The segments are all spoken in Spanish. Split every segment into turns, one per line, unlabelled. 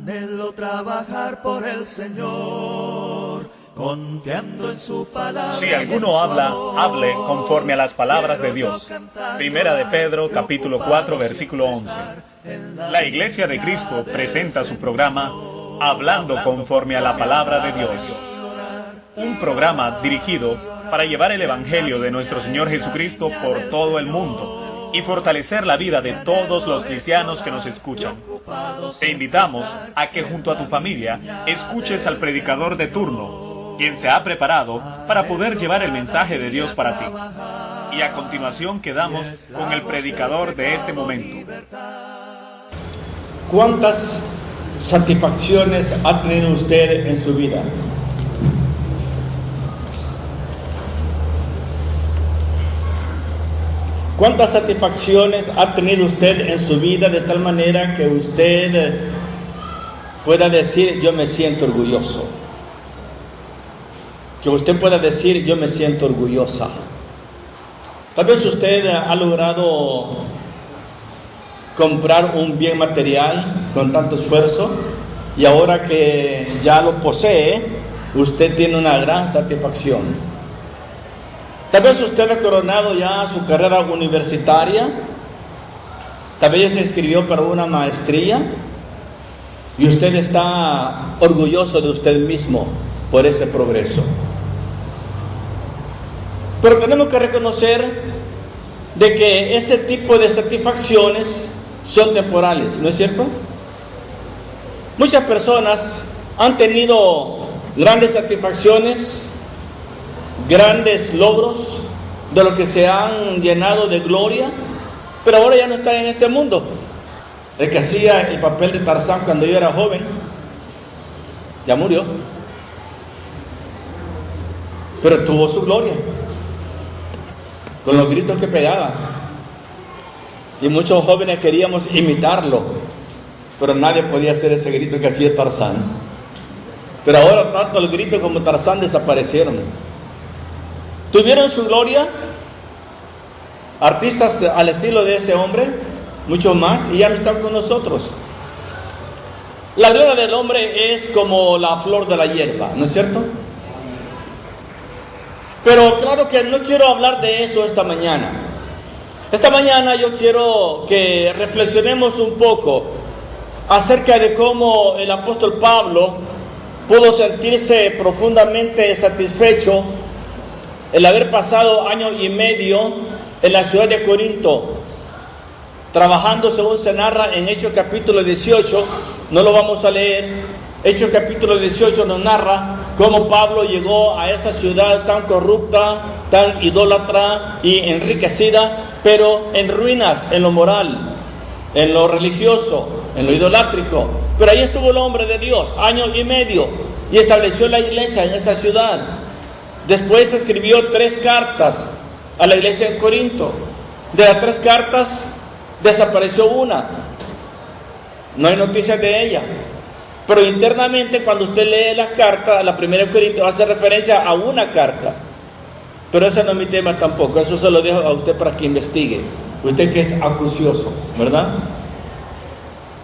Anhelo trabajar por el Señor, confiando en su palabra.
Si alguno habla, hable conforme a las palabras de Dios. Primera de Pedro, capítulo 4, versículo 11. La Iglesia de Cristo presenta su programa Hablando conforme a la palabra de Dios. Un programa dirigido para llevar el Evangelio de nuestro Señor Jesucristo por todo el mundo y fortalecer la vida de todos los cristianos que nos escuchan. Te invitamos a que junto a tu familia escuches al predicador de turno, quien se ha preparado para poder llevar el mensaje de Dios para ti. Y a continuación quedamos con el predicador de este momento.
¿Cuántas satisfacciones ha tenido usted en su vida? ¿Cuántas satisfacciones ha tenido usted en su vida de tal manera que usted pueda decir, yo me siento orgulloso? Que usted pueda decir, yo me siento orgullosa. Tal vez usted ha logrado comprar un bien material con tanto esfuerzo y ahora que ya lo posee, usted tiene una gran satisfacción. Tal vez usted ha coronado ya su carrera universitaria, tal vez se inscribió para una maestría y usted está orgulloso de usted mismo por ese progreso. Pero tenemos que reconocer de que ese tipo de satisfacciones son temporales, ¿no es cierto? Muchas personas han tenido grandes satisfacciones, grandes logros, de los que se han llenado de gloria, pero ahora ya no están en este mundo. El que hacía el papel de Tarzán cuando yo era joven, ya murió, pero tuvo su gloria, con los gritos que pegaba, y muchos jóvenes queríamos imitarlo, pero nadie podía hacer ese grito que hacía Tarzán. Pero ahora tanto el grito como Tarzán desaparecieron. Tuvieron su gloria artistas al estilo de ese hombre, muchos más, y ya no están con nosotros. La gloria del hombre es como la flor de la hierba, ¿no es cierto? Pero claro que no quiero hablar de eso esta mañana. Esta mañana yo quiero que reflexionemos un poco acerca de cómo el apóstol Pablo pudo sentirse profundamente satisfecho el haber pasado año y medio en la ciudad de Corinto, trabajando según se narra en Hechos capítulo 18, no lo vamos a leer. Hechos capítulo 18 nos narra cómo Pablo llegó a esa ciudad tan corrupta, tan idólatra y enriquecida, pero en ruinas en lo moral, en lo religioso, en lo idolátrico. Pero ahí estuvo el hombre de Dios, año y medio, y estableció la iglesia en esa ciudad. Después escribió 3 cartas a la iglesia en Corinto. De las 3 cartas desapareció una. No hay noticias de ella. Pero internamente cuando usted lee las cartas, la primera de Corinto hace referencia a una carta. Pero ese no es mi tema tampoco. Eso se lo dejo a usted para que investigue. Usted que es acucioso, ¿verdad?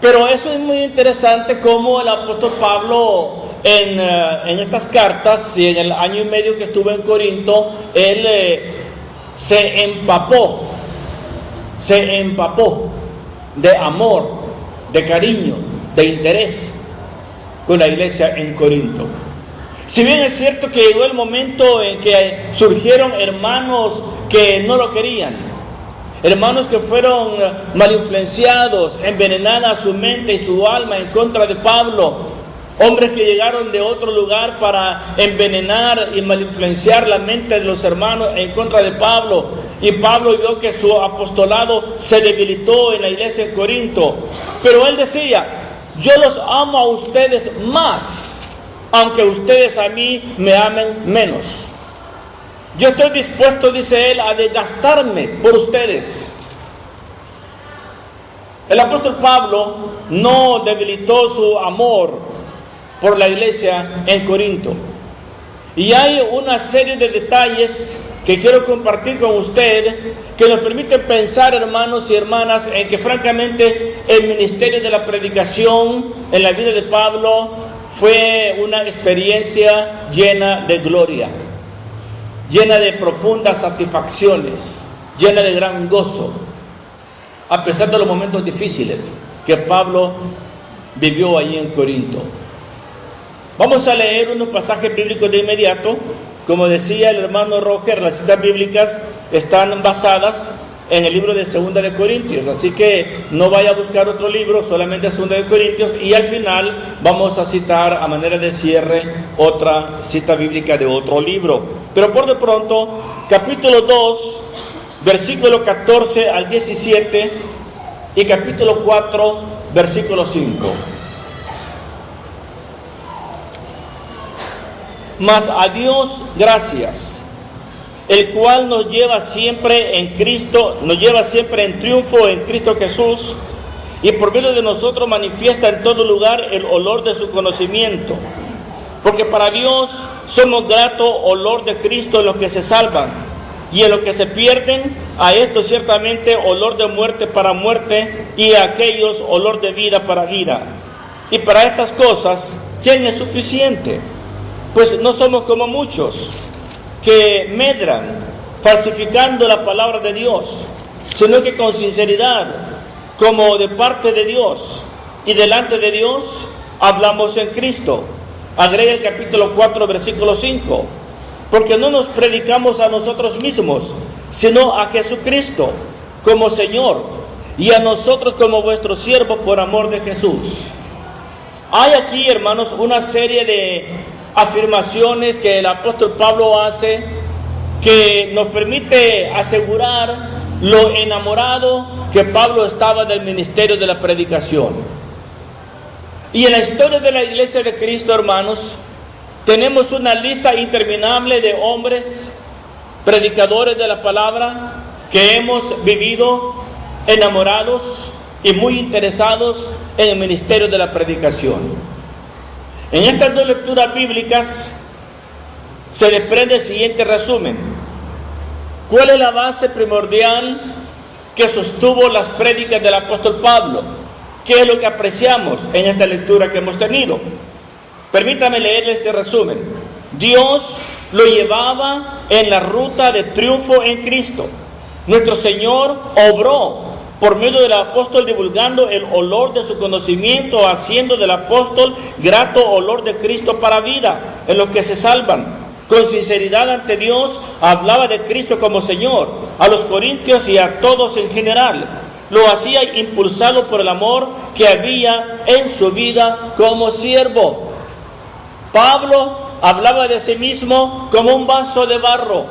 Pero eso es muy interesante cómo el apóstol Pablo en estas cartas y en el año y medio que estuvo en Corinto, él se empapó de amor, de cariño, de interés con la iglesia en Corinto. Si bien es cierto que llegó el momento en que surgieron hermanos que no lo querían, hermanos que fueron mal influenciados, envenenada su mente y su alma en contra de Pablo, hombres que llegaron de otro lugar para envenenar y mal influenciar la mente de los hermanos en contra de Pablo. Y Pablo vio que su apostolado se debilitó en la iglesia en Corinto. Pero él decía, yo los amo a ustedes más, aunque ustedes a mí me amen menos. Yo estoy dispuesto, dice él, a desgastarme por ustedes. El apóstol Pablo no debilitó su amor por la iglesia en Corinto. Y hay una serie de detalles que quiero compartir con usted, que nos permiten pensar, hermanos y hermanas, en que francamente el ministerio de la predicación en la vida de Pablo fue una experiencia llena de gloria, llena de profundas satisfacciones, llena de gran gozo, a pesar de los momentos difíciles que Pablo vivió allí en Corinto. Vamos a leer unos pasajes bíblicos de inmediato. Como decía el hermano Roger, las citas bíblicas están basadas en el libro de 2 de Corintios, así que no vaya a buscar otro libro, solamente 2 de Corintios, y al final vamos a citar a manera de cierre otra cita bíblica de otro libro. Pero por de pronto, capítulo 2, versículo 14 al 17 y capítulo 4, versículo 5. Mas a Dios gracias, el cual nos lleva siempre en triunfo en Cristo Jesús, y por medio de nosotros manifiesta en todo lugar el olor de su conocimiento. Porque para Dios somos grato olor de Cristo en los que se salvan, y en los que se pierden, a estos ciertamente olor de muerte para muerte, y a aquellos olor de vida para vida. Y para estas cosas, ¿quién es suficiente? Pues no somos como muchos que medran falsificando la palabra de Dios, sino que con sinceridad, como de parte de Dios y delante de Dios, hablamos en Cristo. Agrega el capítulo 4, versículo 5. Porque no nos predicamos a nosotros mismos, sino a Jesucristo como Señor, y a nosotros como vuestros siervos por amor de Jesús. Hay aquí, hermanos, una serie de afirmaciones que el apóstol Pablo hace, que nos permite asegurar lo enamorado que Pablo estaba del ministerio de la predicación. Y en la historia de la iglesia de Cristo, hermanos, tenemos una lista interminable de hombres predicadores de la palabra que hemos vivido enamorados y muy interesados en el ministerio de la predicación. En estas dos lecturas bíblicas se desprende el siguiente resumen. ¿Cuál es la base primordial que sostuvo las prédicas del apóstol Pablo? ¿Qué es lo que apreciamos en esta lectura que hemos tenido? Permítame leerle este resumen. Dios lo llevaba en la ruta de triunfo en Cristo. Nuestro Señor obró por medio del apóstol divulgando el olor de su conocimiento, haciendo del apóstol grato olor de Cristo para vida en los que se salvan. Con sinceridad ante Dios hablaba de Cristo como Señor a los corintios y a todos en general. Lo hacía impulsado por el amor que había en su vida como siervo. Pablo hablaba de sí mismo como un vaso de barro,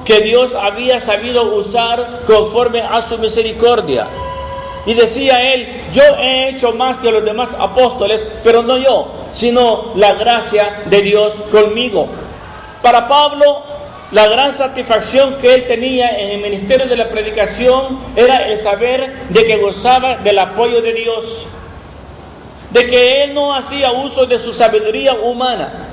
que Dios había sabido usar conforme a su misericordia. Y decía él: yo he hecho más que los demás apóstoles, pero no yo, sino la gracia de Dios conmigo. Para Pablo, la gran satisfacción que él tenía en el ministerio de la predicación era el saber de que gozaba del apoyo de Dios, de que él no hacía uso de su sabiduría humana,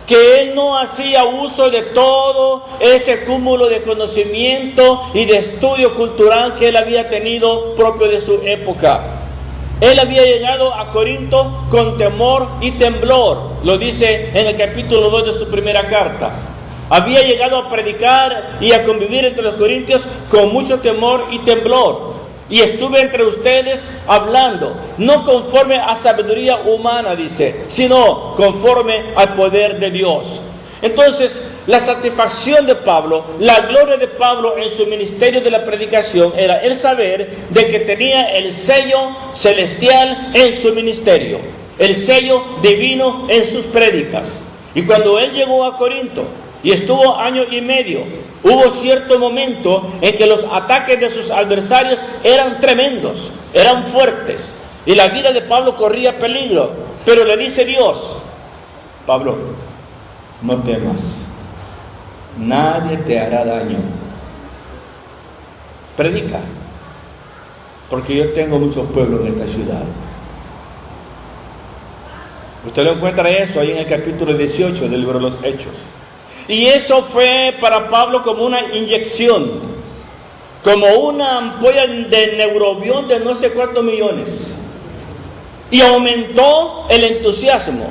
que él no hacía uso de todo ese cúmulo de conocimiento y de estudio cultural que él había tenido propio de su época. Él había llegado a Corinto con temor y temblor, lo dice en el capítulo 2 de su primera carta. Había llegado a predicar y a convivir entre los corintios con mucho temor y temblor. Y estuve entre ustedes hablando, no conforme a sabiduría humana, dice, sino conforme al poder de Dios. Entonces, la satisfacción de Pablo, la gloria de Pablo en su ministerio de la predicación era el saber de que tenía el sello celestial en su ministerio, el sello divino en sus prédicas. Y cuando él llegó a Corinto y estuvo año y medio, hubo cierto momento en que los ataques de sus adversarios eran tremendos, eran fuertes, y la vida de Pablo corría peligro. Pero le dice Dios: Pablo, no temas, nadie te hará daño. Predica, porque yo tengo muchos pueblos en esta ciudad. Usted lo encuentra eso ahí en el capítulo 18 del libro de los Hechos. Y eso fue para Pablo como una inyección, como una ampolla de neurobión de no sé cuántos millones. Y aumentó el entusiasmo,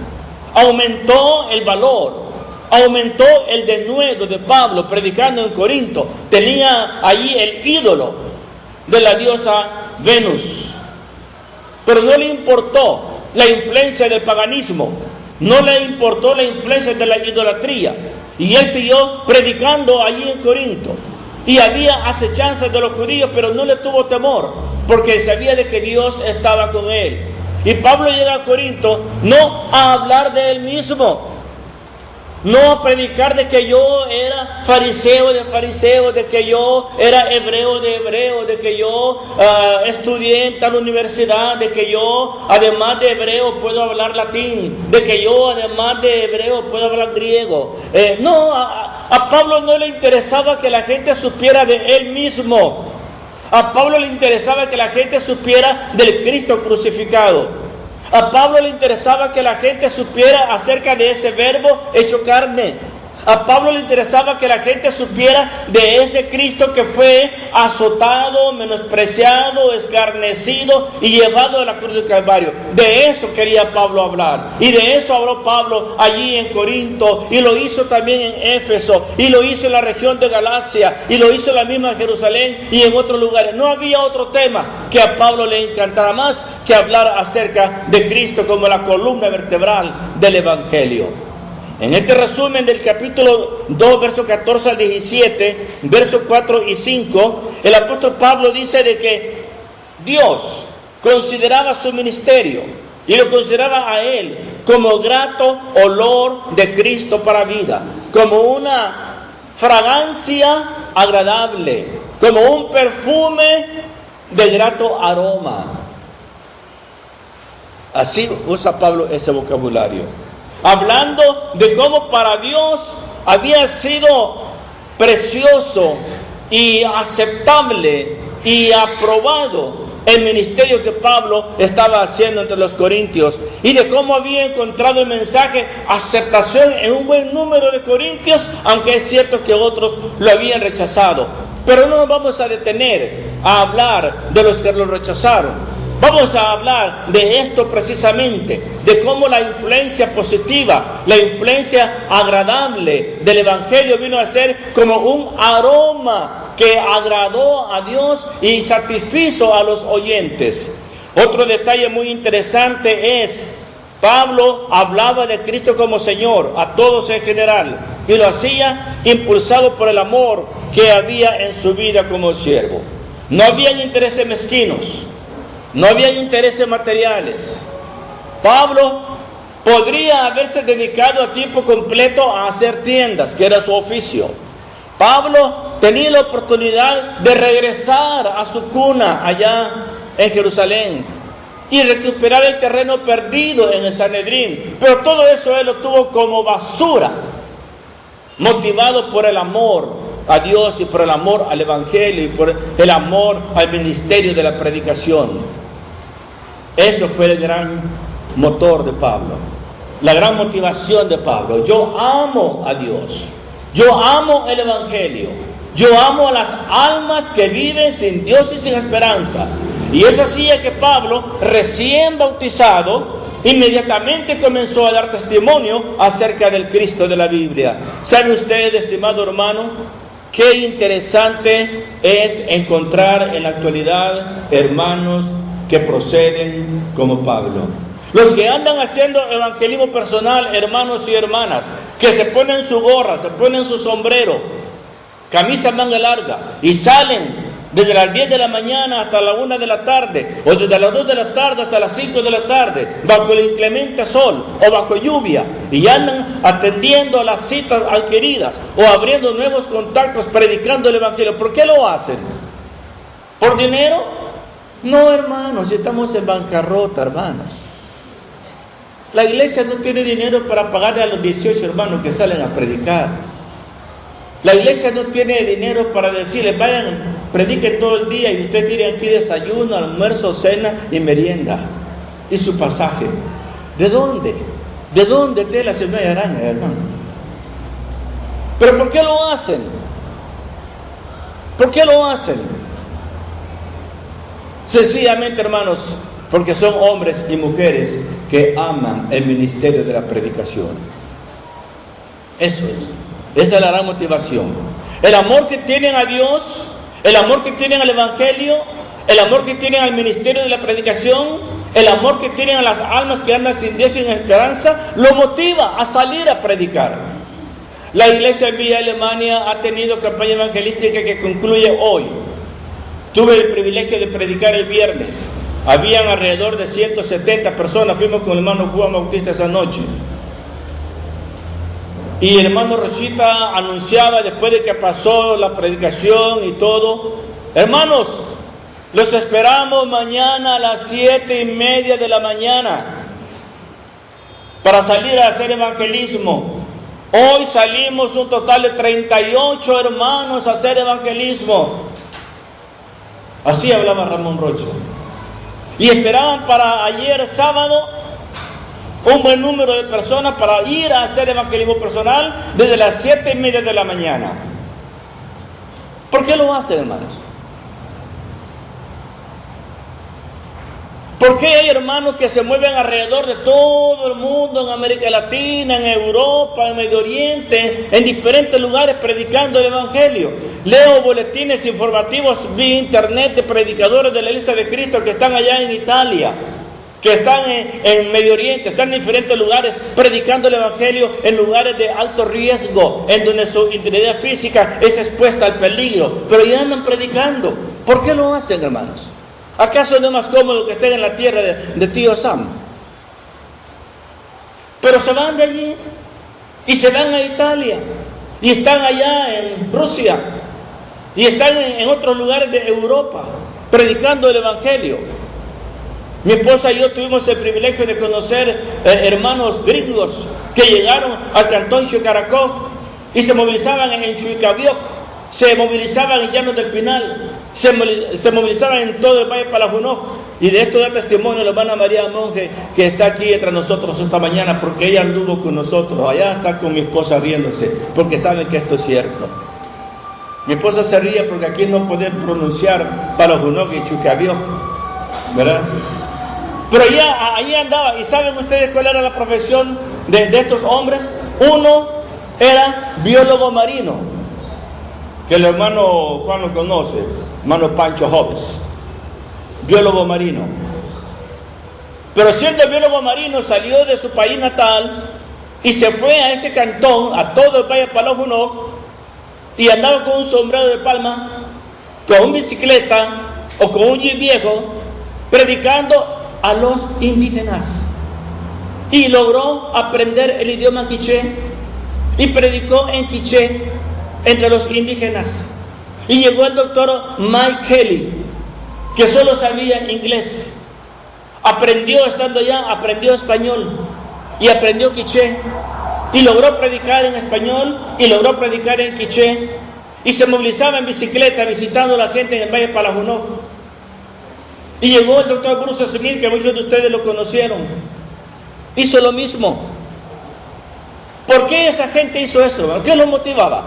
aumentó el valor, aumentó el denuedo de Pablo predicando en Corinto. Tenía allí el ídolo de la diosa Venus. Pero no le importó la influencia del paganismo, no le importó la influencia de la idolatría. Y él siguió predicando allí en Corinto. Y había acechanzas de los judíos, pero no le tuvo temor, porque sabía de que Dios estaba con él. Y Pablo llega a Corinto no a hablar de él mismo, no a predicar de que yo era fariseo de fariseos, de que yo era hebreo de hebreos, de que yo estudié en tal universidad, de que yo además de hebreo puedo hablar latín, de que yo además de hebreo puedo hablar griego. No, a Pablo no le interesaba que la gente supiera de él mismo. A Pablo le interesaba que la gente supiera del Cristo crucificado. A Pablo le interesaba que la gente supiera acerca de ese verbo hecho carne. A Pablo le interesaba que la gente supiera de ese Cristo que fue azotado, menospreciado, escarnecido y llevado a la cruz del Calvario. De eso quería Pablo hablar. Y de eso habló Pablo allí en Corinto. Y lo hizo también en Éfeso. Y lo hizo en la región de Galacia. Y lo hizo en la misma Jerusalén y en otros lugares. No había otro tema que a Pablo le encantara más que hablar acerca de Cristo como la columna vertebral del Evangelio. En este resumen del capítulo 2, versos 14 al 17, versos 4 y 5, el apóstol Pablo dice de que Dios consideraba su ministerio y lo consideraba a él como grato olor de Cristo para vida, como una fragancia agradable, como un perfume de grato aroma. Así usa Pablo ese vocabulario, hablando de cómo para Dios había sido precioso y aceptable y aprobado el ministerio que Pablo estaba haciendo entre los corintios, y de cómo había encontrado el mensaje aceptación en un buen número de corintios, aunque es cierto que otros lo habían rechazado. Pero no nos vamos a detener a hablar de los que lo rechazaron. Vamos a hablar de esto precisamente, de cómo la influencia positiva, la influencia agradable del Evangelio vino a ser como un aroma que agradó a Dios y satisfizo a los oyentes. Otro detalle muy interesante es, Pablo hablaba de Cristo como Señor a todos en general, y lo hacía impulsado por el amor que había en su vida como siervo. No habían intereses mezquinos, no había intereses materiales. Pablo podría haberse dedicado a tiempo completo a hacer tiendas, que era su oficio. Pablo tenía la oportunidad de regresar a su cuna allá en Jerusalén y recuperar el terreno perdido en el Sanedrín. Pero todo eso él lo tuvo como basura, motivado por el amor a Dios y por el amor al Evangelio y por el amor al ministerio de la predicación. Eso fue el gran motor de Pablo, la gran motivación de Pablo. Yo amo a Dios, yo amo el Evangelio, yo amo a las almas que viven sin Dios y sin esperanza. Y eso hacía que Pablo, recién bautizado, inmediatamente comenzó a dar testimonio acerca del Cristo de la Biblia. ¿Sabe usted, estimado hermano, qué interesante es encontrar en la actualidad hermanos que proceden como Pablo? Los que andan haciendo evangelismo personal, hermanos y hermanas, que se ponen su gorra, se ponen su sombrero, camisa manga larga, y salen desde las 10 de la mañana hasta la 1 de la tarde, o desde las 2 de la tarde hasta las 5 de la tarde, bajo el inclemente sol o bajo lluvia, y andan atendiendo a las citas adquiridas o abriendo nuevos contactos, predicando el evangelio. ¿Por qué lo hacen? ¿Por dinero? No, hermanos, estamos en bancarrota, hermanos. La iglesia no tiene dinero para pagarle a los 18 hermanos que salen a predicar. La iglesia no tiene dinero para decirles, vayan, prediquen todo el día y usted tiene aquí desayuno, almuerzo, cena y merienda. Y su pasaje. ¿De dónde? ¿De dónde tela si no hay araña, hermano? ¿Pero por qué lo hacen? ¿Por qué lo hacen? Sencillamente, hermanos, porque son hombres y mujeres que aman el ministerio de la predicación. Eso es. Esa es la gran motivación. El amor que tienen a Dios, el amor que tienen al Evangelio, el amor que tienen al ministerio de la predicación, el amor que tienen a las almas que andan sin Dios y sin esperanza, lo motiva a salir a predicar. La iglesia en Villa Alemania ha tenido campaña evangelística que concluye hoy. Tuve el privilegio de predicar el viernes. Habían alrededor de 170 personas. Fuimos con el hermano Juan Bautista esa noche. Y el hermano Rosita anunciaba, después de que pasó la predicación y todo: hermanos, los esperamos mañana a las 7:30 de la mañana para salir a hacer evangelismo. Hoy salimos un total de 38 hermanos a hacer evangelismo. Así hablaba Ramón Rocha. Y esperaban para ayer sábado un buen número de personas para ir a hacer evangelismo personal desde las 7:30 de la mañana. ¿Por qué lo hacen, hermanos? ¿Por qué hay hermanos que se mueven alrededor de todo el mundo, en América Latina, en Europa, en Medio Oriente, en diferentes lugares predicando el Evangelio? Leo boletines informativos vía internet de predicadores de la Iglesia de Cristo que están allá en Italia, que están en Medio Oriente, están en diferentes lugares predicando el Evangelio, en lugares de alto riesgo, en donde su integridad física es expuesta al peligro, pero ya andan predicando. ¿Por qué lo hacen, hermanos? ¿Acaso no es más cómodo que estén en la tierra de tío Sam? Pero se van de allí y se van a Italia y están allá en Rusia y están en otros lugares de Europa predicando el Evangelio. Mi esposa y yo tuvimos el privilegio de conocer hermanos gringos que llegaron al cantón Chucarakov y se movilizaban en Chuicabiok, se movilizaban en Llanos del Pinal, se movilizaban en todo el Valle Palajunoj. Y de esto da testimonio la hermana María Monje, que está aquí entre nosotros esta mañana, porque ella anduvo con nosotros. Allá está con mi esposa riéndose, porque saben que esto es cierto. Mi esposa se ríe porque aquí no pueden pronunciar Palajunoj y Chucabiok, ¿verdad? Pero ya ahí andaba. ¿Y saben ustedes cuál era la profesión de estos hombres? Uno era biólogo marino, que el hermano Juan lo conoce, hermano Pancho Hobbes, biólogo marino. Pero siendo biólogo marino, salió de su país natal y se fue a ese cantón, a todo el Valle Palajunoj, y andaba con un sombrero de palma, con una bicicleta o con un jeep viejo, predicando a los indígenas. Y logró aprender el idioma quiché y predicó en quiché entre los indígenas. Y llegó el doctor Mike Kelly, que solo sabía inglés. Aprendió, estando allá, aprendió español y aprendió quiché, y logró predicar en español y logró predicar en quiché, y se movilizaba en bicicleta visitando a la gente en el Valle Palajunoj. Y llegó el doctor Bruce Smith, que muchos de ustedes lo conocieron, hizo lo mismo. ¿Por qué esa gente hizo eso, hermano? ¿Qué los motivaba?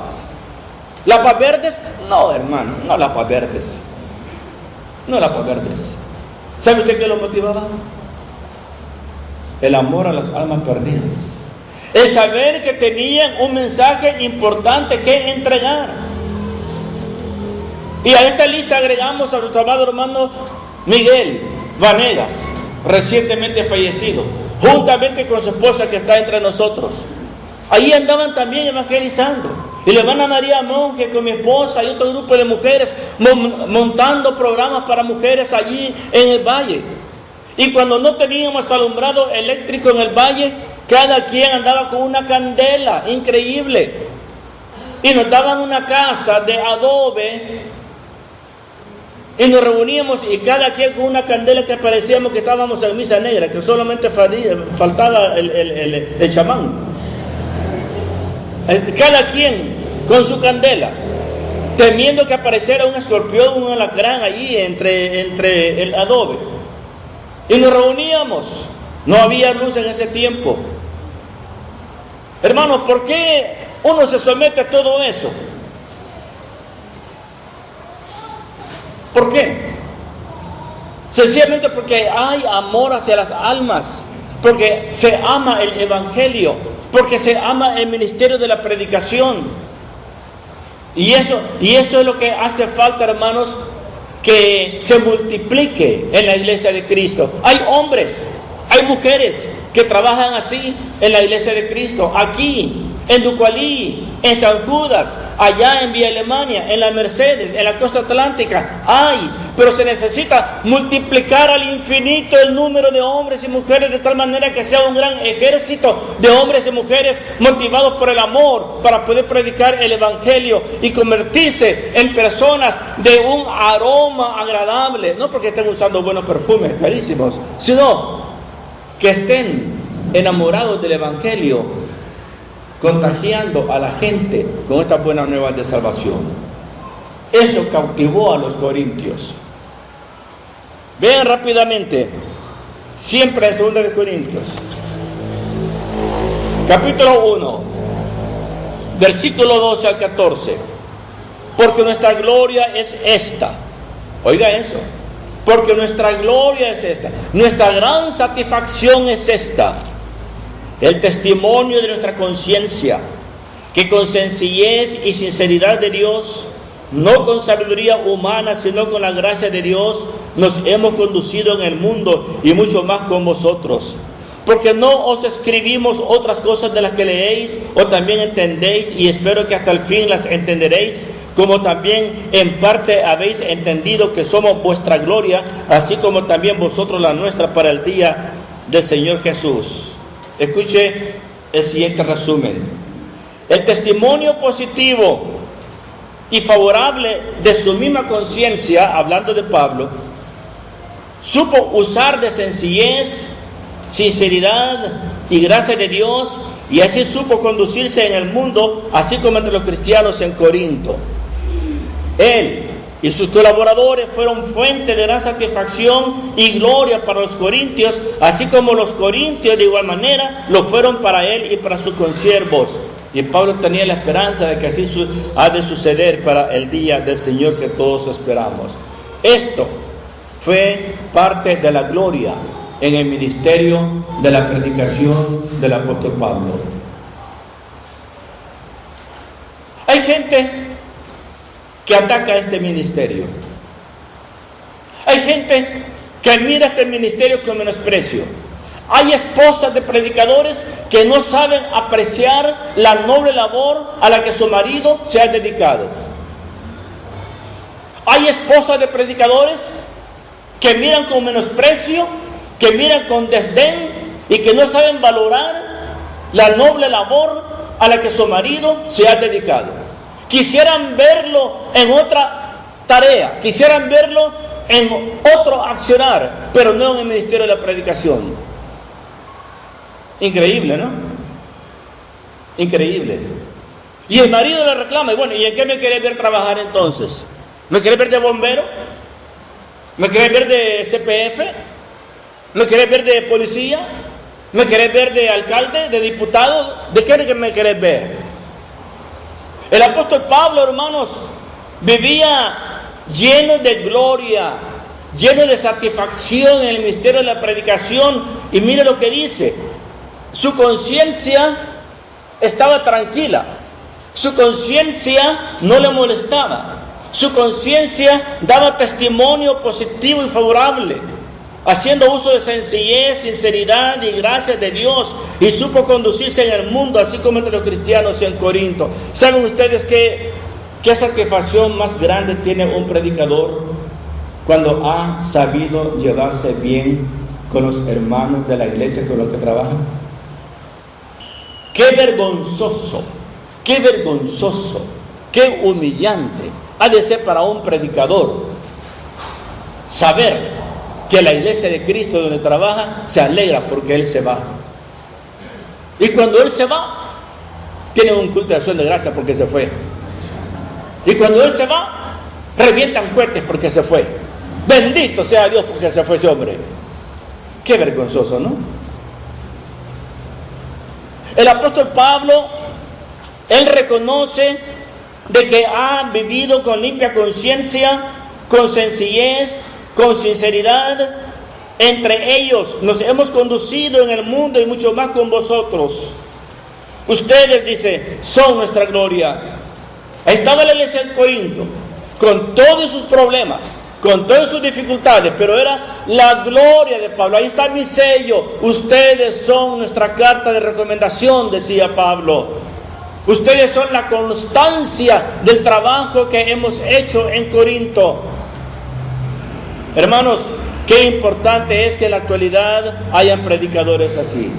¿Lapas verdes? No, hermano, no lapas verdes. No lapas verdes. ¿Sabe usted qué los motivaba? El amor a las almas perdidas. El saber que tenían un mensaje importante que entregar. Y a esta lista agregamos a nuestro amado hermano Miguel Vanegas, recientemente fallecido, juntamente con su esposa que está entre nosotros. Ahí andaban también evangelizando. Y la hermana María Monje con mi esposa y otro grupo de mujeres montando programas para mujeres allí en el valle. Y cuando no teníamos alumbrado eléctrico en el valle, cada quien andaba con una candela increíble. Y nos daban una casa de adobe y nos reuníamos y cada quien con una candela que parecíamos que estábamos en misa negra, que solamente faltaba el chamán. Cada quien con su candela, temiendo que apareciera un escorpión, un alacrán allí entre el adobe. Y nos reuníamos. No había luz en ese tiempo. Hermanos, ¿por qué uno se somete a todo eso? ¿Por qué? Sencillamente porque hay amor hacia las almas, porque se ama el evangelio, porque se ama el ministerio de la predicación. Y eso es lo que hace falta, hermanos, que se multiplique en la iglesia de Cristo. Hay hombres, hay mujeres que trabajan así en la iglesia de Cristo, aquí, en Ducualí, en San Judas, allá en Vía Alemania, en la Mercedes, en la costa atlántica, hay, pero se necesita multiplicar al infinito el número de hombres y mujeres de tal manera que sea un gran ejército de hombres y mujeres motivados por el amor para poder predicar el evangelio y convertirse en personas de un aroma agradable, no porque estén usando buenos perfumes carísimos, sino que estén enamorados del evangelio, contagiando a la gente con estas buenas nuevas de salvación. Eso cautivó a los corintios. Vean rápidamente, siempre en 2 de Corintios, capítulo 1, versículo 12 al 14. Porque nuestra gloria es esta. Oiga eso. Porque nuestra gloria es esta. Nuestra gran satisfacción es esta. El testimonio de nuestra conciencia, que con sencillez y sinceridad de Dios, no con sabiduría humana, sino con la gracia de Dios, nos hemos conducido en el mundo y mucho más con vosotros. Porque no os escribimos otras cosas de las que leéis o también entendéis, y espero que hasta el fin las entenderéis, como también en parte habéis entendido que somos vuestra gloria, así como también vosotros la nuestra para el día del Señor Jesús. Escuche el siguiente resumen. El testimonio positivo y favorable de su misma conciencia, hablando de Pablo, supo usar de sencillez, sinceridad y gracia de Dios, y así supo conducirse en el mundo, así como entre los cristianos en Corinto. Él y sus colaboradores fueron fuente de gran satisfacción y gloria para los corintios, así como los corintios de igual manera lo fueron para él y para sus consiervos. Y Pablo tenía la esperanza de que así ha de suceder para el día del Señor que todos esperamos. Esto fue parte de la gloria en el ministerio de la predicación del apóstol Pablo. Hay gente que ataca este ministerio. Hay gente que mira este ministerio con menosprecio. Hay esposas de predicadores que no saben apreciar la noble labor a la que su marido se ha dedicado. Hay esposas de predicadores que miran con menosprecio, que miran con desdén y que no saben valorar la noble labor a la que su marido se ha dedicado. Quisieran verlo en otra tarea, quisieran verlo en otro accionar, pero no en el ministerio de la predicación. Increíble, ¿no? Increíble. Y el marido le reclama, y bueno, ¿y en qué me querés ver trabajar entonces? ¿Me querés ver de bombero? ¿Me querés ver de CPF? ¿Me querés ver de policía? ¿Me querés ver de alcalde, de diputado? ¿De qué me querés ver? El apóstol Pablo, hermanos, vivía lleno de gloria, lleno de satisfacción en el ministerio de la predicación. Y mire lo que dice: su conciencia estaba tranquila, su conciencia no le molestaba, su conciencia daba testimonio positivo y favorable, haciendo uso de sencillez, sinceridad y gracia de Dios, y supo conducirse en el mundo, así como entre los cristianos en Corinto. ¿Saben ustedes qué satisfacción más grande tiene un predicador cuando ha sabido llevarse bien con los hermanos de la iglesia con los que trabajan? Qué vergonzoso, qué humillante ha de ser para un predicador saber que la iglesia de Cristo donde trabaja se alegra porque Él se va. Y cuando Él se va, tienen un culto de acción de gracia porque se fue. Y cuando Él se va, revientan cohetes porque se fue. Bendito sea Dios porque se fue ese hombre. Qué vergonzoso, ¿no? El apóstol Pablo Él reconoce de que ha vivido con limpia conciencia, con sencillez, con sinceridad. Entre ellos nos hemos conducido en el mundo y mucho más con vosotros. Ustedes, dice, son nuestra gloria. Ahí estaba la iglesia de Corinto, con todos sus problemas, con todas sus dificultades, pero era la gloria de Pablo. Ahí está mi sello. Ustedes son nuestra carta de recomendación, decía Pablo. Ustedes son la constancia del trabajo que hemos hecho en Corinto. Hermanos, qué importante es que en la actualidad hayan predicadores así.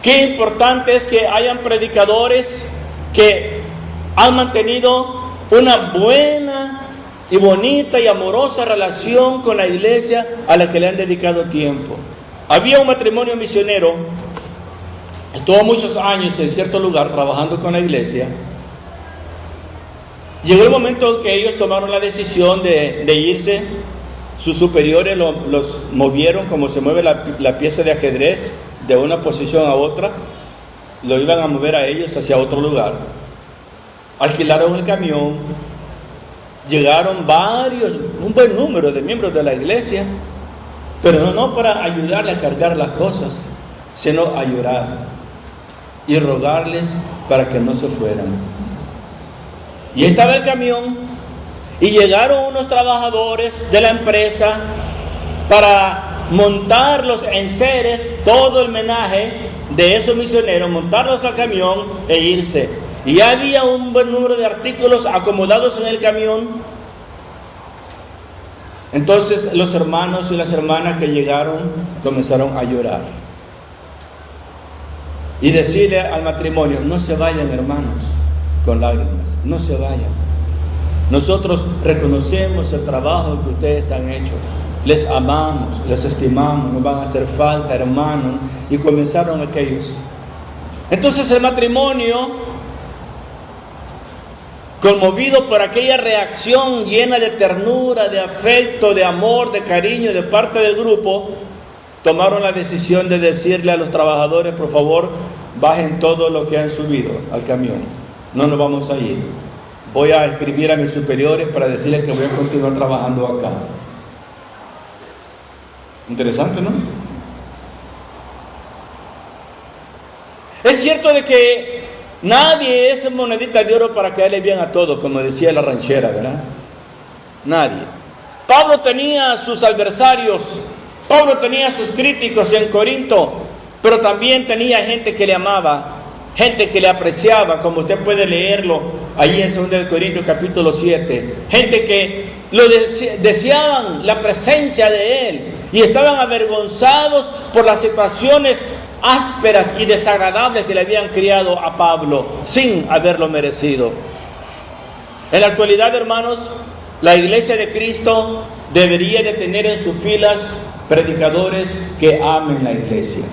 Qué importante es que hayan predicadores que han mantenido una buena y bonita y amorosa relación con la iglesia a la que le han dedicado tiempo. Había un matrimonio misionero, estuvo muchos años en cierto lugar trabajando con la iglesia. Llegó el momento que ellos tomaron la decisión de irse. Sus superiores los movieron como se mueve la pieza de ajedrez de una posición a otra. Lo iban a mover a ellos hacia otro lugar. Alquilaron el camión. Llegaron un buen número de miembros de la iglesia, pero no para ayudarle a cargar las cosas, sino a llorar y rogarles para que no se fueran. Y estaba el camión y llegaron unos trabajadores de la empresa para montar los enseres, todo el menaje de esos misioneros, montarlos al camión e irse. Y había un buen número de artículos acomodados en el camión. Entonces los hermanos y las hermanas que llegaron comenzaron a llorar y decirle al matrimonio: no se vayan, hermanos, con lágrimas, no se vayan. Nosotros reconocemos el trabajo que ustedes han hecho, les amamos, les estimamos, nos van a hacer falta, hermanos. Y comenzaron aquellos. Entonces el matrimonio, conmovido por aquella reacción llena de ternura, de afecto, de amor, de cariño de parte del grupo, tomaron la decisión de decirle a los trabajadores: por favor, bajen todo lo que han subido al camión, no nos vamos a ir. Voy a escribir a mis superiores para decirles que voy a continuar trabajando acá. Interesante, ¿no? Es cierto de que nadie es monedita de oro para caerle bien a todos, como decía la ranchera, ¿verdad? Nadie. Pablo tenía sus adversarios, Pablo tenía sus críticos en Corinto, pero también tenía gente que le amaba, gente que le apreciaba, como usted puede leerlo allí en 2 Corintios capítulo 7. Gente que deseaban la presencia de él y estaban avergonzados por las situaciones ásperas y desagradables que le habían criado a Pablo sin haberlo merecido. En la actualidad, hermanos, la iglesia de Cristo debería de tener en sus filas predicadores que amen la iglesia,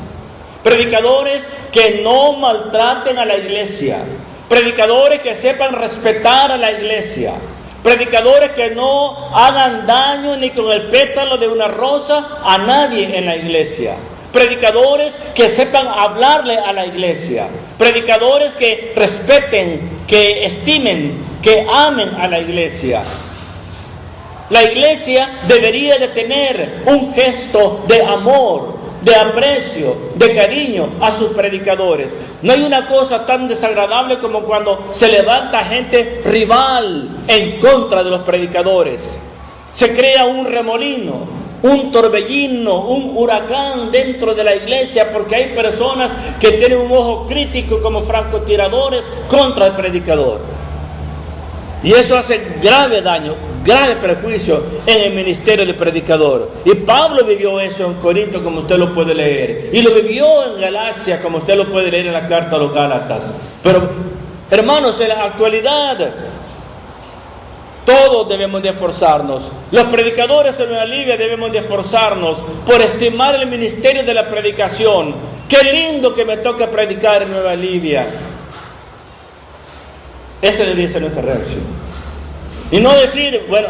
predicadores que no maltraten a la iglesia, predicadores que sepan respetar a la iglesia, predicadores que no hagan daño ni con el pétalo de una rosa a nadie en la iglesia, predicadores que sepan hablarle a la iglesia, predicadores que respeten, que estimen, que amen a la iglesia. La iglesia debería de tener un gesto de amor, de aprecio, de cariño a sus predicadores. No hay una cosa tan desagradable como cuando se levanta gente rival en contra de los predicadores. Se crea un remolino, un torbellino, un huracán dentro de la iglesia, porque hay personas que tienen un ojo crítico como francotiradores contra el predicador. Y eso hace grave daño, grave perjuicio en el ministerio del predicador. Y Pablo vivió eso en Corinto, como usted lo puede leer. Y lo vivió en Galacia, como usted lo puede leer en la carta a los Gálatas. Pero, hermanos, en la actualidad, todos debemos de esforzarnos. Los predicadores en Nueva Libia debemos de esforzarnos por estimar el ministerio de la predicación. Qué lindo que me toca predicar en Nueva Libia. Esa debería ser nuestra reacción. Y no decir, bueno,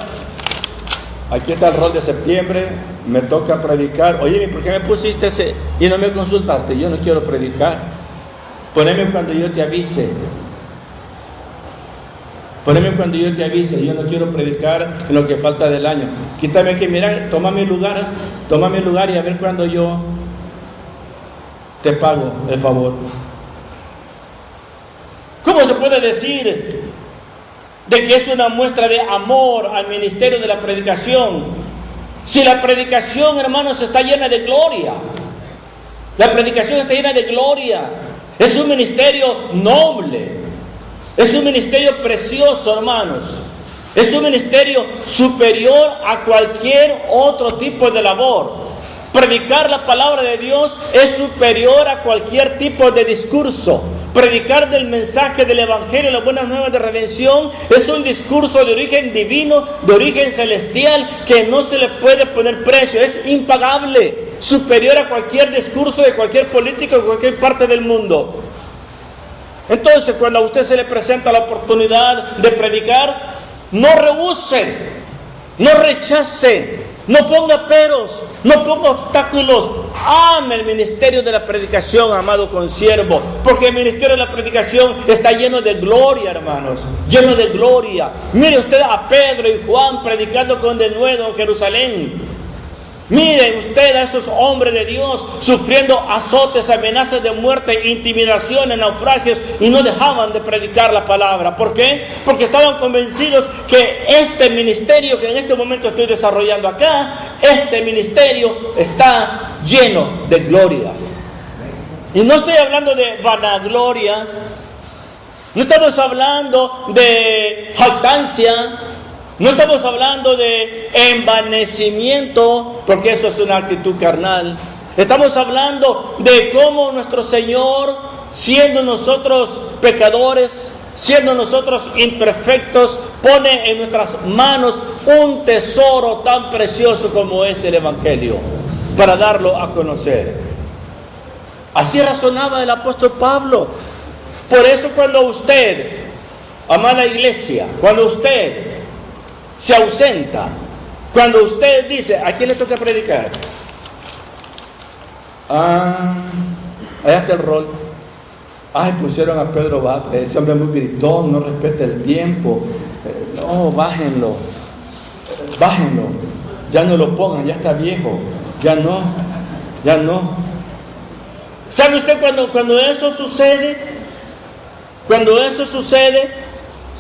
aquí está el rol de septiembre, me toca predicar. Oye, ¿por qué me pusiste ese y no me consultaste? Yo no quiero predicar. Poneme cuando yo te avise. Poneme cuando yo te avise. Yo no quiero predicar en lo que falta del año. Quítame aquí, mira, toma mi lugar y a ver cuando yo te pago el favor. ¿Cómo se puede decir de que es una muestra de amor al ministerio de la predicación? Si la predicación, hermanos, está llena de gloria. La predicación está llena de gloria. Es un ministerio noble. Es un ministerio precioso, hermanos. Es un ministerio superior a cualquier otro tipo de labor. Predicar la palabra de Dios es superior a cualquier tipo de discurso. Predicar del mensaje del Evangelio, la buena nueva de redención, es un discurso de origen divino, de origen celestial, que no se le puede poner precio, es impagable, superior a cualquier discurso de cualquier político de cualquier parte del mundo. Entonces, cuando a usted se le presenta la oportunidad de predicar, no rehúse, no rechace, no ponga peros, no ponga obstáculos. Ame el ministerio de la predicación, amado consiervo, porque el ministerio de la predicación está lleno de gloria, hermanos, lleno de gloria. Mire usted a Pedro y Juan predicando con denuedo en Jerusalén. Mire usted a esos hombres de Dios sufriendo azotes, amenazas de muerte, intimidaciones, naufragios, y no dejaban de predicar la palabra. ¿Por qué? Porque estaban convencidos que este ministerio que en este momento estoy desarrollando acá, este ministerio está lleno de gloria. Y no estoy hablando de vanagloria, no estamos hablando de jactancia, no estamos hablando de envanecimiento, porque eso es una actitud carnal. Estamos hablando de cómo nuestro Señor, siendo nosotros pecadores, siendo nosotros imperfectos, pone en nuestras manos un tesoro tan precioso como es el Evangelio, para darlo a conocer. Así razonaba el apóstol Pablo. Por eso cuando usted, amada iglesia, cuando usted se ausenta, cuando usted dice, ¿a quién le toca predicar? Allá está el rol. Ay, pusieron a Pedro Batre, ese hombre muy gritón, no respeta el tiempo. No, bájenlo, ya no lo pongan, ya está viejo, ya no. ¿Sabe usted cuando eso sucede? Cuando eso sucede,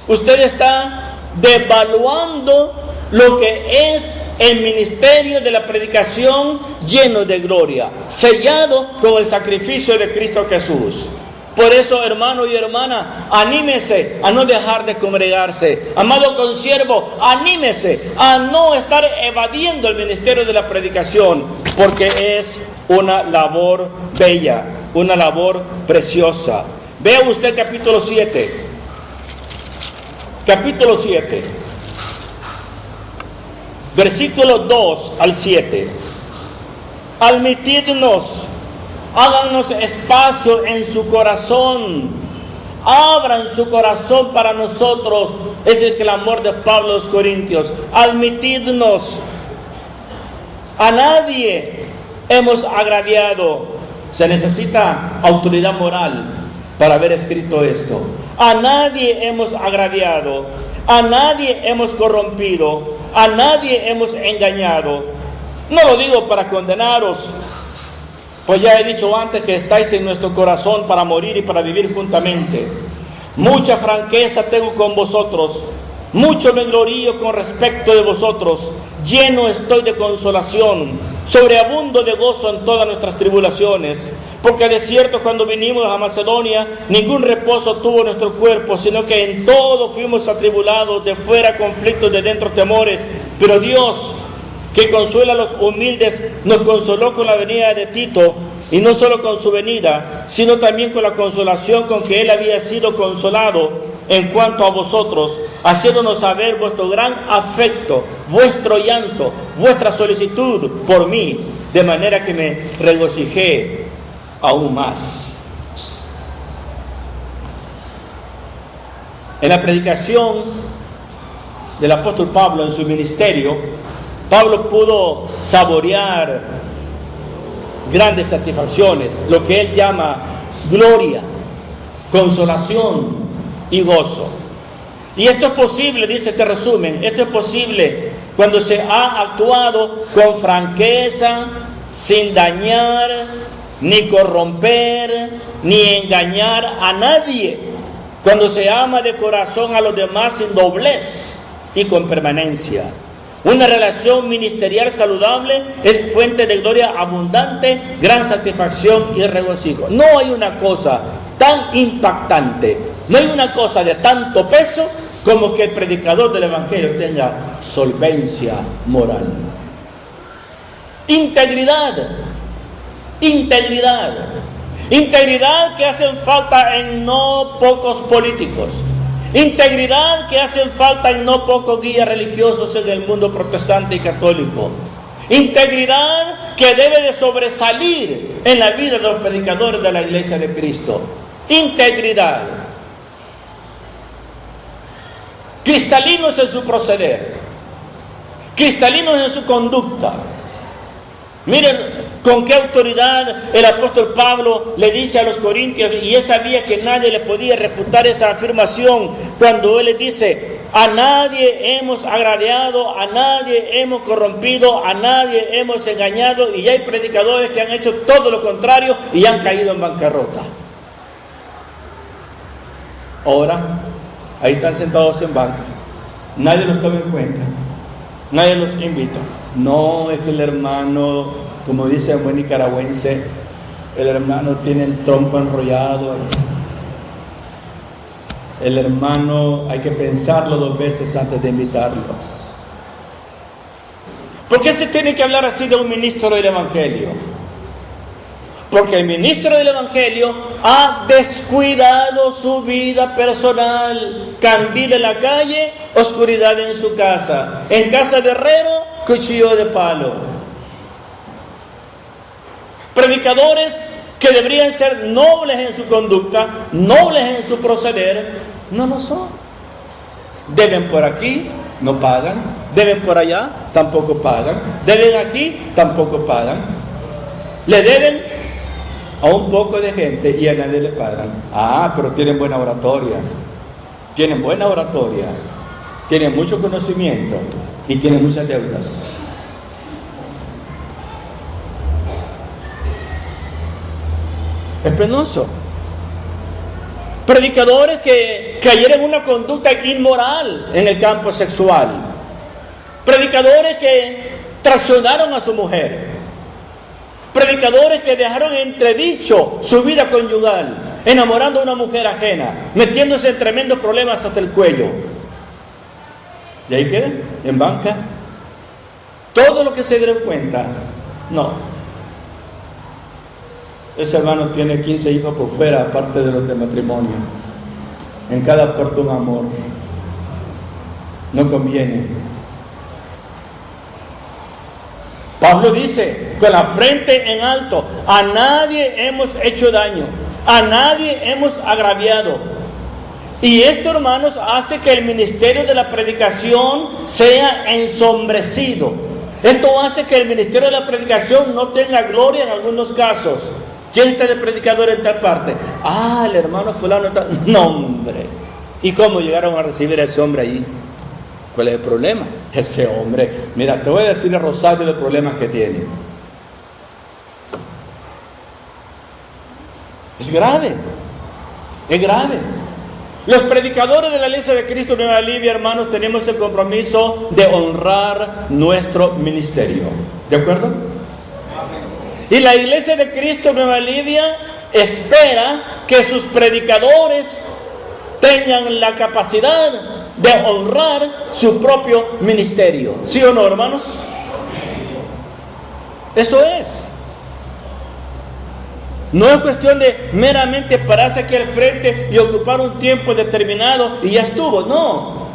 usted está devaluando lo que es el ministerio de la predicación lleno de gloria, sellado con el sacrificio de Cristo Jesús. Por eso, hermano y hermana, anímese a no dejar de congregarse. Amado consiervo, anímese a no estar evadiendo el ministerio de la predicación, porque es una labor bella, una labor preciosa. Vea usted capítulo 7. Capítulo 7, versículo 2 al 7. Admitidnos, háganos espacio en su corazón, abran su corazón para nosotros. Es el clamor de Pablo a los Corintios. Admitidnos. A nadie hemos agraviado. Se necesita autoridad moral para haber escrito esto. A nadie hemos agraviado, a nadie hemos corrompido, a nadie hemos engañado. No lo digo para condenaros, pues ya he dicho antes que estáis en nuestro corazón para morir y para vivir juntamente. Mucha franqueza tengo con vosotros, mucho me glorío con respecto de vosotros, lleno estoy de consolación, sobreabundo de gozo en todas nuestras tribulaciones, porque de cierto cuando vinimos a Macedonia, ningún reposo tuvo nuestro cuerpo, sino que en todo fuimos atribulados, de fuera conflictos, de dentro temores, pero Dios, que consuela a los humildes, nos consoló con la venida de Tito, y no solo con su venida, sino también con la consolación con que él había sido consolado en cuanto a vosotros, haciéndonos saber vuestro gran afecto, vuestro llanto, vuestra solicitud por mí, de manera que me regocijé aún más. En la predicación del apóstol Pablo en su ministerio, Pablo pudo saborear grandes satisfacciones, lo que él llama gloria. consolación y gozo. Y esto es posible, dice este resumen, esto es posible cuando se ha actuado con franqueza, sin dañar, ni corromper, ni engañar a nadie. Cuando se ama de corazón a los demás sin doblez y con permanencia. Una relación ministerial saludable es fuente de gloria abundante, gran satisfacción y regocijo. No hay una cosa tan impactante, no hay una cosa de tanto peso como que el predicador del Evangelio tenga solvencia moral. Integridad que hacen falta en no pocos políticos. Integridad que hacen falta en no pocos guías religiosos en el mundo protestante y católico. Integridad que debe de sobresalir en la vida de los predicadores de la Iglesia de Cristo. Integridad. Cristalinos en su proceder. Cristalinos en su conducta. Miren con qué autoridad el apóstol Pablo le dice a los corintios, y él sabía que nadie le podía refutar esa afirmación, cuando él le dice: a nadie hemos agraviado, a nadie hemos corrompido, a nadie hemos engañado. Y ya hay predicadores que han hecho todo lo contrario y han caído en bancarrota. Ahora, ahí están sentados en banca, nadie los toma en cuenta, nadie los invita. No, es que el hermano, como dice el buen nicaragüense, el hermano tiene el trompo enrollado. El hermano hay que pensarlo 2 veces antes de invitarlo. ¿Por qué se tiene que hablar así de un ministro del Evangelio? Porque el ministro del Evangelio ha descuidado su vida personal. Candil en la calle, oscuridad en su casa. En casa de herrero, cuchillo de palo. Predicadores que deberían ser nobles en su conducta, nobles en su proceder, no lo son. Deben por aquí, no pagan. Deben por allá, tampoco pagan. Deben aquí, tampoco pagan. Le deben a un poco de gente y a nadie le pagan. Pero tienen buena oratoria. Tienen buena oratoria. Tienen mucho conocimiento y tienen muchas deudas. Es penoso. Predicadores que cayeron en una conducta inmoral en el campo sexual. Predicadores que traicionaron a su mujer. Predicadores que dejaron entredicho su vida conyugal, enamorando a una mujer ajena, metiéndose en tremendos problemas hasta el cuello. ¿Y ahí queda? En banca. Todo lo que se dieron cuenta, no. Ese hermano tiene 15 hijos por fuera, aparte de los de matrimonio. En cada puerto un amor. No conviene. Pablo dice, con la frente en alto: a nadie hemos hecho daño, a nadie hemos agraviado. Y esto, hermanos, hace que el ministerio de la predicación sea ensombrecido. Esto hace que el ministerio de la predicación no tenga gloria en algunos casos. ¿Quién está de predicador en tal parte? El hermano fulano está... No, hombre. ¿Y cómo llegaron a recibir a ese hombre allí? ¿Cuál es el problema? Ese hombre, mira, te voy a decir el rosario de problemas que tiene. Es grave. Es grave. Los predicadores de la Iglesia de Cristo Nueva Libia, hermanos, tenemos el compromiso de honrar nuestro ministerio. ¿De acuerdo? Y la Iglesia de Cristo Nueva Libia espera que sus predicadores tengan la capacidad de honrar su propio ministerio. ¿Sí o no, hermanos? Eso es. No es cuestión de meramente pararse aquí al frente y ocupar un tiempo determinado y ya estuvo. No.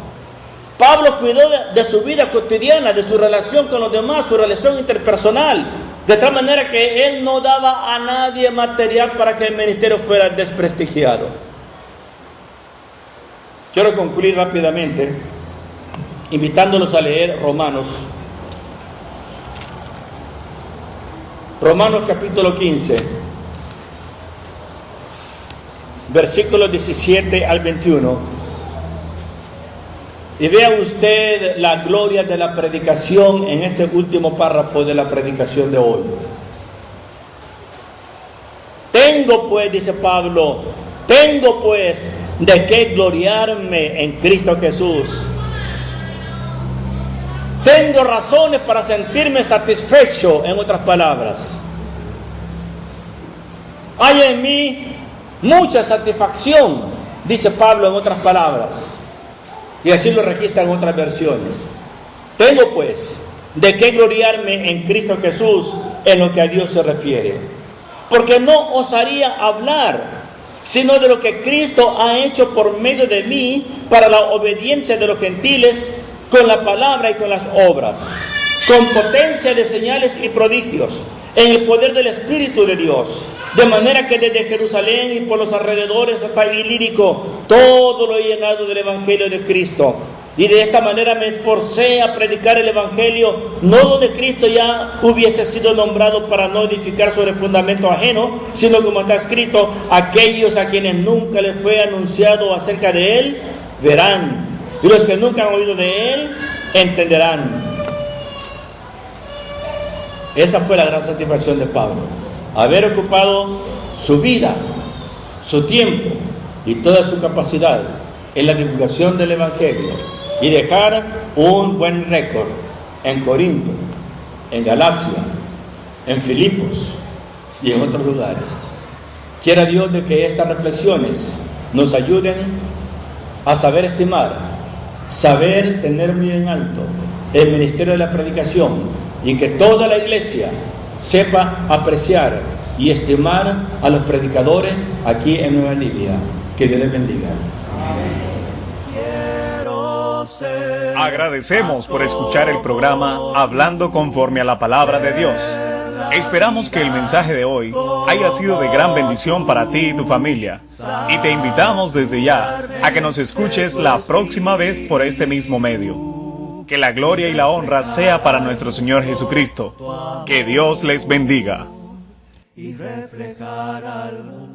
Pablo cuidó de su vida cotidiana, de su relación con los demás, su relación interpersonal, de tal manera que él no daba a nadie material para que el ministerio fuera desprestigiado. Quiero concluir rápidamente invitándolos a leer Romanos. Romanos capítulo 15. versículos 17 al 21. Y vea usted la gloria de la predicación en este último párrafo de la predicación de hoy. Tengo pues, dice Pablo, tengo pues de qué gloriarme en Cristo Jesús. Tengo razones para sentirme satisfecho, en otras palabras. Hay en mí mucha satisfacción, dice Pablo en otras palabras. Y así lo registra en otras versiones. Tengo pues de qué gloriarme en Cristo Jesús en lo que a Dios se refiere. Porque no osaría hablar sino de lo que Cristo ha hecho por medio de mí para la obediencia de los gentiles, con la palabra y con las obras, con potencia de señales y prodigios, en el poder del Espíritu de Dios, de manera que desde Jerusalén y por los alrededores hasta Ilírico, todo lo he llenado del Evangelio de Cristo. Y de esta manera me esforcé a predicar el Evangelio, no donde Cristo ya hubiese sido nombrado, para no edificar sobre fundamento ajeno, sino como está escrito: aquellos a quienes nunca les fue anunciado acerca de Él, verán, y los que nunca han oído de Él, entenderán. Esa fue la gran satisfacción de Pablo, haber ocupado su vida, su tiempo y toda su capacidad en la divulgación del Evangelio, y dejar un buen récord en Corinto, en Galacia, en Filipos y en otros lugares. Quiera Dios de que estas reflexiones nos ayuden a saber estimar, saber tener muy en alto el ministerio de la predicación, y que toda la iglesia sepa apreciar y estimar a los predicadores aquí en Nueva Libia. Que Dios les bendiga.
Agradecemos por escuchar el programa Hablando conforme a la palabra de Dios. Esperamos que el mensaje de hoy haya sido de gran bendición para ti y tu familia, y te invitamos desde ya a que nos escuches la próxima vez por este mismo medio. Que la gloria y la honra sea para nuestro Señor Jesucristo. Que Dios les bendiga.
Y reflejar al mundo